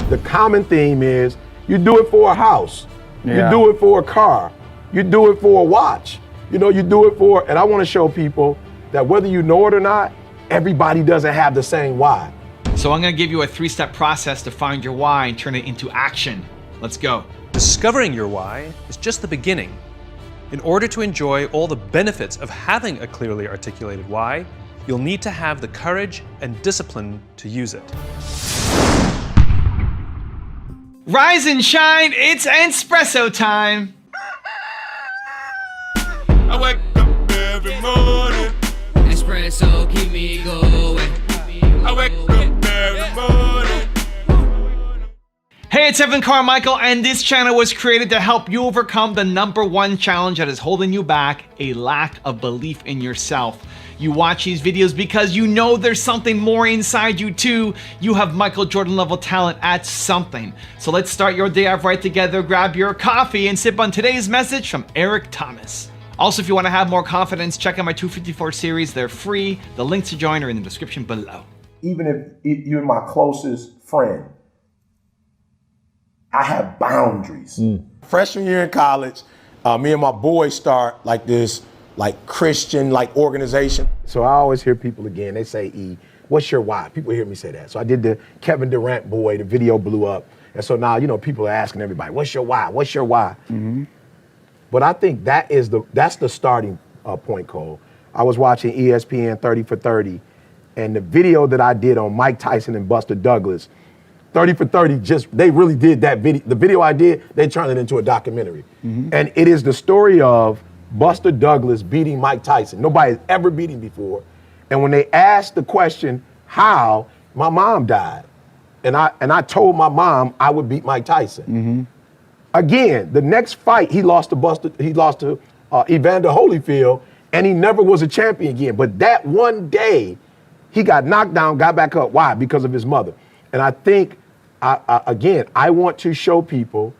the common theme is you do it for a house, Yeah. you do it for a car, you do it for a watch, you do it for, and I want to show people that whether you know it or not, everybody doesn't have the same why. So I'm gonna give you a 3-step process to find your why and turn it into action. Let's go. Discovering your why is just the beginning. In order to enjoy all the benefits of having a clearly articulated why, you'll need to have the courage and discipline to use it. Rise and shine, it's espresso time. I wake up every morning. Espresso keep me going. I wake up every morning. Hey, it's Evan Carmichael, and this channel was created to help you overcome the #1 challenge that is holding you back, a lack of belief in yourself. You watch these videos because you know there's something more inside you too. You have Michael Jordan level talent at something. So let's start your day off right together, grab your coffee, and sip on today's message from Eric Thomas. Also, if you want to have more confidence, check out my 254 series. They're free. The links to join are in the description below. Even if you're my closest friend, I have boundaries. Freshman year in college, me and my boys start like this, Christian, organization. So I always hear people again, they say, E, what's your why? People hear me say that. So I did the Kevin Durant boy, the video blew up. And so now, people are asking everybody, what's your why? What's your why? Mm-hmm. But I think that's the starting point, Cole. I was watching ESPN 30 for 30, and the video that I did on Mike Tyson and Buster Douglas, 30 for 30, they really did that video. The video I did, they turned it into a documentary. Mm-hmm. And it is the story of Buster Douglas beating Mike Tyson. Nobody has ever beat him before. And when they asked the question, how, my mom died. And I told my mom I would beat Mike Tyson. Mm-hmm. Again, the next fight he lost to Evander Holyfield, and he never was a champion again. But that one day, he got knocked down, got back up. Why? Because of his mother. And I think, I want to show people,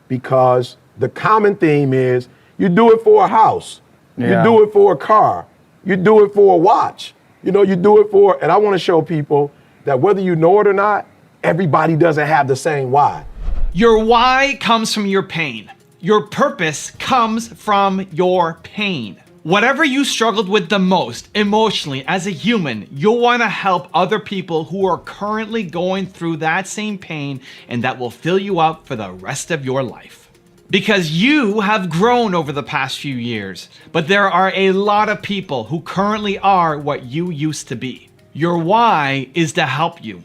because the common theme is you do it for a house, you do it for a car, you do it for a watch, you do it for, and I want to show people that whether you know it or not, everybody doesn't have the same why. Your why comes from your pain. Your purpose comes from your pain. Whatever you struggled with the most emotionally as a human, you'll want to help other people who are currently going through that same pain, and that will fill you up for the rest of your life. Because you have grown over the past few years, but there are a lot of people who currently are what you used to be. Your why is to help you.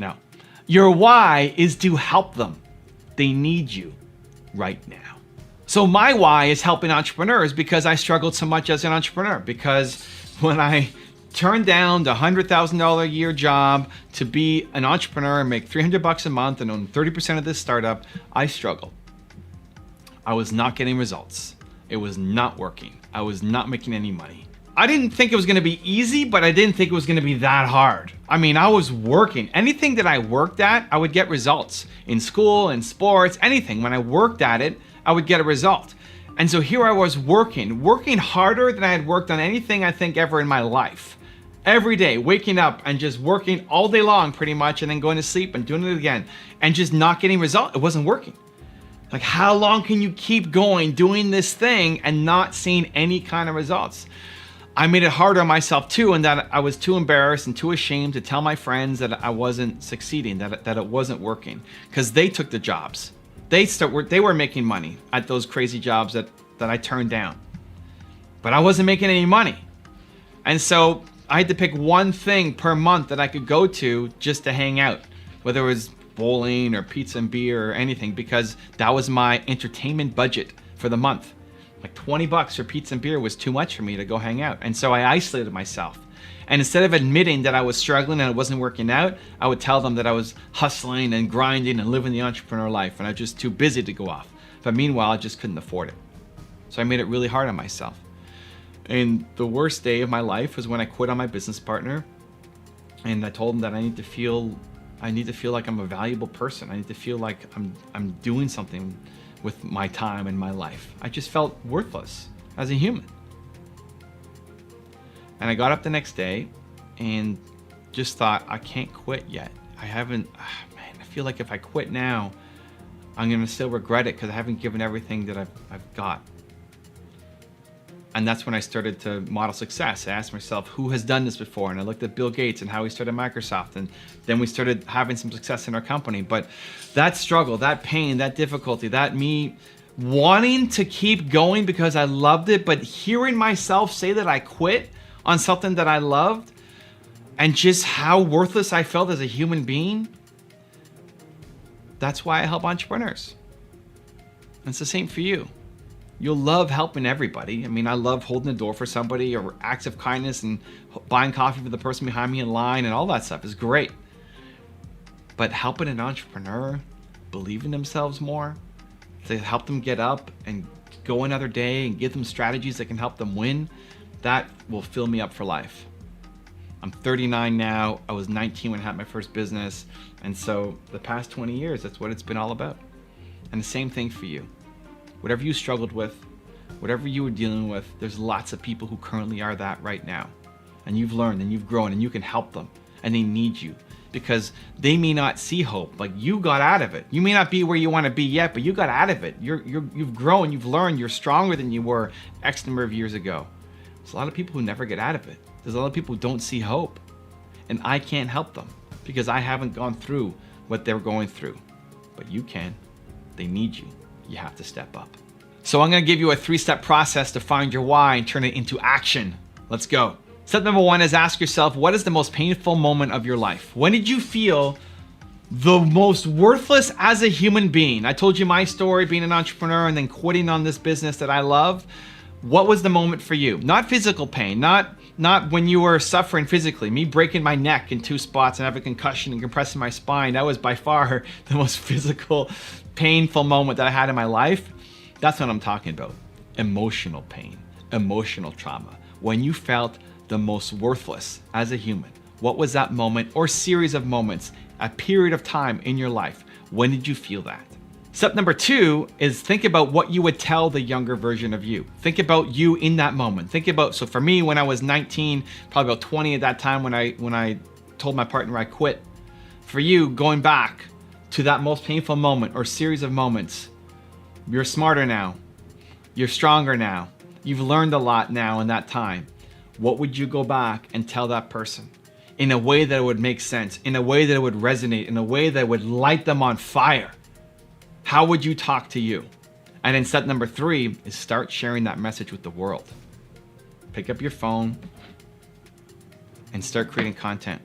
No, your why is to help them. They need you right now. So my why is helping entrepreneurs, because I struggled so much as an entrepreneur. Because when I turned down the $100,000 a year job to be an entrepreneur and make $300 a month and own 30% of this startup, I struggled. I was not getting results. It was not working. I was not making any money. I didn't think it was gonna be easy, but I didn't think it was gonna be that hard. I mean, I was working. Anything that I worked at, I would get results. In school, in sports, anything. When I worked at it, I would get a result. And so here I was working harder than I had worked on anything I think ever in my life. Every day, waking up and just working all day long pretty much, and then going to sleep and doing it again and just not getting results. It wasn't working. Like, how long can you keep going doing this thing and not seeing any kind of results? I made it harder on myself too, and that I was too embarrassed and too ashamed to tell my friends that I wasn't succeeding, that it wasn't working, because they took the jobs. They were making money at those crazy jobs that I turned down. But I wasn't making any money. And so I had to pick one thing per month that I could go to just to hang out, whether it was bowling or pizza and beer or anything, because that was my entertainment budget for the month. Like $20 for pizza and beer was too much for me to go hang out. And so I isolated myself. And instead of admitting that I was struggling and it wasn't working out, I would tell them that I was hustling and grinding and living the entrepreneur life, and I was just too busy to go off. But meanwhile, I just couldn't afford it. So I made it really hard on myself. And the worst day of my life was when I quit on my business partner, and I told him that I need to feel like I'm a valuable person. I need to feel like I'm doing something with my time and my life. I just felt worthless as a human. And I got up the next day and just thought, I can't quit yet. I haven't, man, feel like if I quit now, I'm gonna still regret it because I haven't given everything that I've got. And that's when I started to model success. I asked myself, who has done this before? And I looked at Bill Gates and how he started Microsoft. And then we started having some success in our company. But that struggle, that pain, that difficulty, that me wanting to keep going because I loved it, but hearing myself say that I quit on something that I loved, and just how worthless I felt as a human being, that's why I help entrepreneurs. And it's the same for you. You'll love helping everybody. I mean, I love holding the door for somebody, or acts of kindness and buying coffee for the person behind me in line, and all that stuff is great. But helping an entrepreneur believe in themselves more, to help them get up and go another day and give them strategies that can help them win, that will fill me up for life. I'm 39 now. I was 19 when I had my first business. And so the past 20 years, that's what it's been all about. And the same thing for you. Whatever you struggled with, whatever you were dealing with, there's lots of people who currently are that right now. And you've learned and you've grown and you can help them, and they need you because they may not see hope. Like, you got out of it. You may not be where you want to be yet, but you got out of it. You've grown, you've learned, you're stronger than you were X number of years ago. There's a lot of people who never get out of it. There's a lot of people who don't see hope, and I can't help them because I haven't gone through what they're going through. But you can. They need you. You have to step up. So I'm gonna give you a 3-step process to find your why and turn it into action. Let's go. Step number 1 is ask yourself, what is the most painful moment of your life? When did you feel the most worthless as a human being? I told you my story, being an entrepreneur and then quitting on this business that I love. What was the moment for you? Not physical pain, not when you were suffering physically. Me breaking my neck in 2 spots and having a concussion and compressing my spine, that was by far the most physical, painful moment that I had in my life. That's what I'm talking about. Emotional pain, emotional trauma. When you felt the most worthless as a human, what was that moment or series of moments, a period of time in your life? When did you feel that? Step number 2 is think about what you would tell the younger version of you. Think about you in that moment. Think about, so for me, when I was 19, probably about 20 at that time when I told my partner I quit. For you, going back to that most painful moment or series of moments, you're smarter now. You're stronger now. You've learned a lot now in that time. What would you go back and tell that person in a way that it would make sense, in a way that it would resonate, in a way that would light them on fire? How would you talk to you? And then step number 3 is start sharing that message with the world. Pick up your phone and start creating content.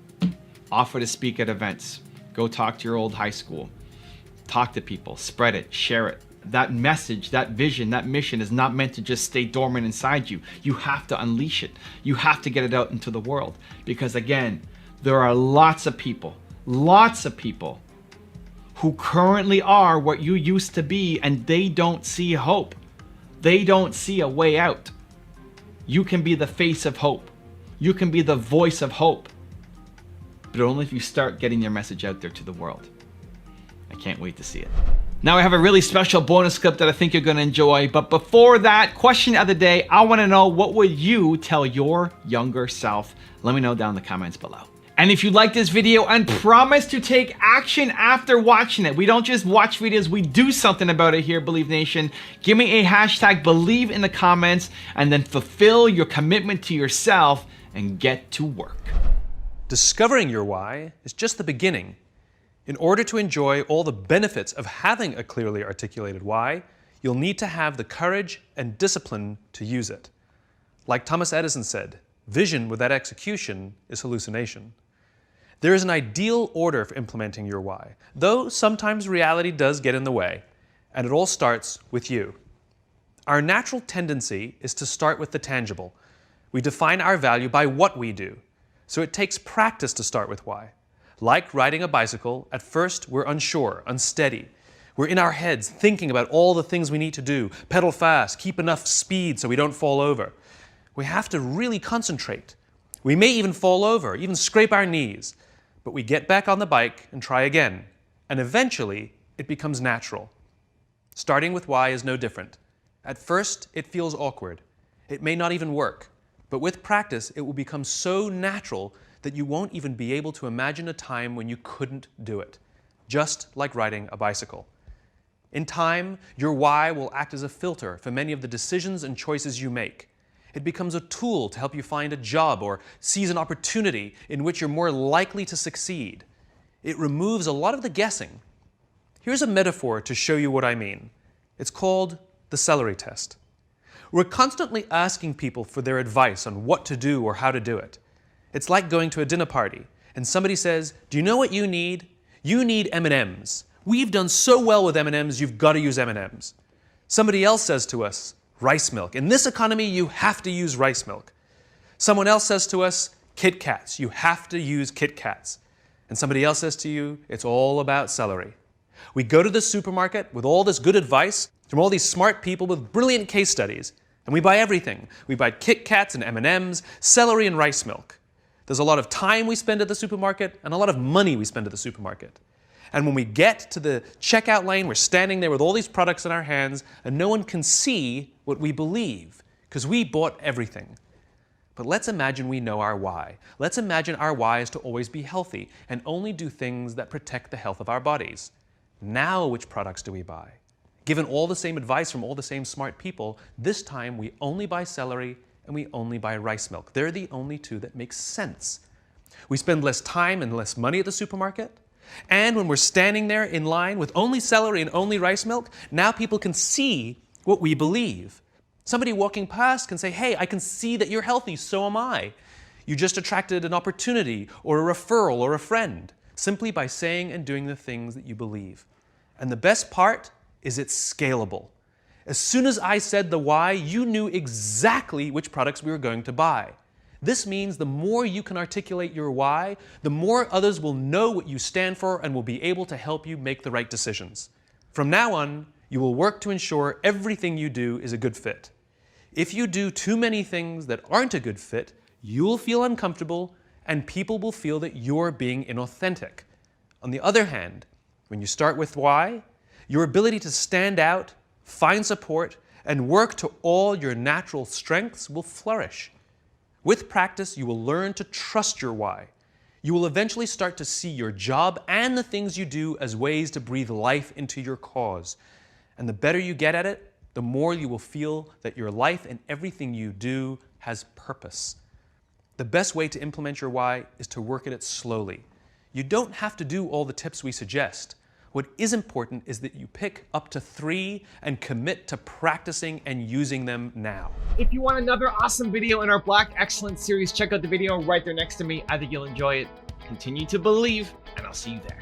Offer to speak at events. Go talk to your old high school. Talk to people, spread it, share it. That message, that vision, that mission is not meant to just stay dormant inside you. You have to unleash it. You have to get it out into the world. Because again, there are lots of people who currently are what you used to be, and they don't see hope. They don't see a way out. You can be the face of hope. You can be the voice of hope. But only if you start getting your message out there to the world. I can't wait to see it. Now I have a really special bonus clip that I think you're gonna enjoy. But before that, question of the day, I wanna know, what would you tell your younger self? Let me know down in the comments below. And if you like this video and promise to take action after watching it, we don't just watch videos, we do something about it here, Believe Nation. Give me a hashtag Believe in the comments, and then fulfill your commitment to yourself and get to work. Discovering your why is just the beginning. In order to enjoy all the benefits of having a clearly articulated why, you'll need to have the courage and discipline to use it. Like Thomas Edison said, vision without execution is hallucination. There is an ideal order for implementing your why, though sometimes reality does get in the way, and it all starts with you. Our natural tendency is to start with the tangible. We define our value by what we do, so it takes practice to start with why. Like riding a bicycle, at first we're unsure, unsteady. We're in our heads thinking about all the things we need to do, pedal fast, keep enough speed so we don't fall over. We have to really concentrate. We may even fall over, even scrape our knees, but we get back on the bike and try again, and eventually it becomes natural. Starting with why is no different. At first, it feels awkward. It may not even work, but with practice, it will become so natural that you won't even be able to imagine a time when you couldn't do it. just like riding a bicycle. In time, your why will act as a filter for many of the decisions and choices you make. It becomes a tool to help you find a job or seize an opportunity in which you're more likely to succeed. It removes a lot of the guessing. Here's a metaphor to show you what I mean. It's called the Celery Test. We're constantly asking people for their advice on what to do or how to do it. It's like going to a dinner party and somebody says, "Do you know what you need? You need M&Ms. We've done so well with M&Ms, you've got to use M&Ms." Somebody else says to us, "Rice milk. In this economy, you have to use rice milk." Someone else says to us, "Kit Kats. You have to use Kit Kats." And somebody else says to you, "It's all about celery." We go to the supermarket with all this good advice from all these smart people with brilliant case studies, and we buy everything. We buy Kit Kats and M&Ms, celery and rice milk. There's a lot of time we spend at the supermarket and a lot of money we spend at the supermarket. And when we get to the checkout lane, we're standing there with all these products in our hands and no one can see what we believe because we bought everything. But let's imagine we know our why. Let's imagine our why is to always be healthy and only do things that protect the health of our bodies. Now which products do we buy? Given all the same advice from all the same smart people, this time we only buy celery and we only buy rice milk. They're the only two that make sense. We spend less time and less money at the supermarket. And when we're standing there in line with only celery and only rice milk, now people can see what we believe. Somebody walking past can say, "Hey, I can see that you're healthy, so am I." You just attracted an opportunity or a referral or a friend simply by saying and doing the things that you believe. And the best part is it's scalable. As soon as I said the why, you knew exactly which products we were going to buy. This means the more you can articulate your why, the more others will know what you stand for and will be able to help you make the right decisions. From now on, you will work to ensure everything you do is a good fit. If you do too many things that aren't a good fit, you will feel uncomfortable and people will feel that you're being inauthentic. On the other hand, when you start with why, your ability to stand out, find support, and work to all your natural strengths will flourish. With practice, you will learn to trust your why. You will eventually start to see your job and the things you do as ways to breathe life into your cause. And the better you get at it, the more you will feel that your life and everything you do has purpose. The best way to implement your why is to work at it slowly. You don't have to do all the tips we suggest. What is important is that you pick up to 3 and commit to practicing and using them now. If you want another awesome video in our Black Excellence series, check out the video right there next to me. I think you'll enjoy it. Continue to believe, and I'll see you there.